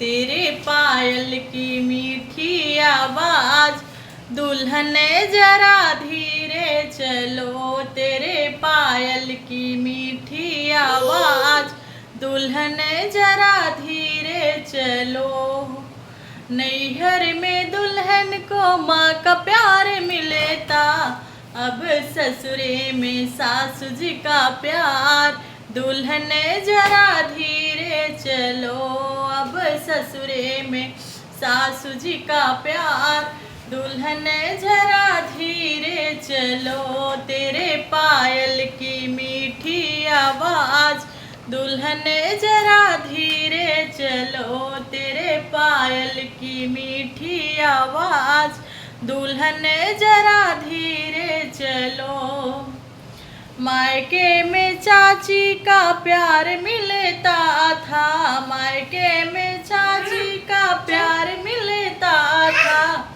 तेरे पायल की मीठी आवाज। दुल्हन जरा धीरे चलो, तेरे पायल की मीठी आवाज। दुल्हन जरा धीरे चलो। नैहर में दुल्हन को माँ का प्यार मिले था, अब ससुरे में सासू जी का प्यार। दुल्हन जरा धीरे चलो, अब ससुरे में सासू जी का प्यार। दुल्हन जरा धीरे चलो, तेरे पायल की मीठी आवाज। दुल्हन जरा धीरे चलो, तेरे पायल की मीठी आवाज। दुल्हन जरा धीरे चलो। मायके में चाची का प्यार मिलता था, मायके में चाची का प्यार मिलता था।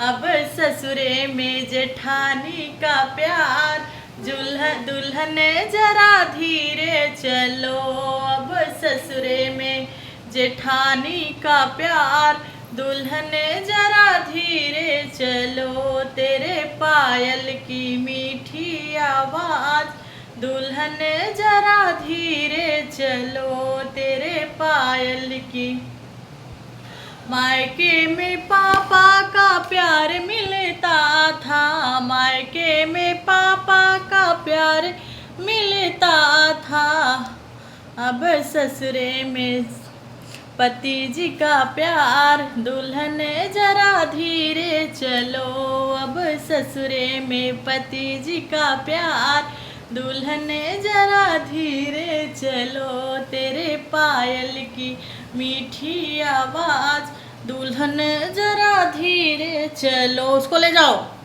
अब ससुरे में जेठानी का प्यार। दुल्हन जरा धीरे चलो, अब ससुरे में जेठानी का प्यार। दुल्हन जरा धीरे चलो, तेरे पायल की मीठी आवाज। दुल्हन जरा धीरे चलो, तेरे पायल की। मायके में पापा का प्यार मिलता था, मायके में पापा का प्यार मिलता था। अब ससुरे में पति जी का प्यार। दुल्हन जरा धीरे चलो, अब ससुरे में पति जी का प्यार। दुल्हन जरा धीरे चलो, तेरे पायल की मीठी आवाज। दुल्हन जरा धीरे चलो। उसको ले जाओ।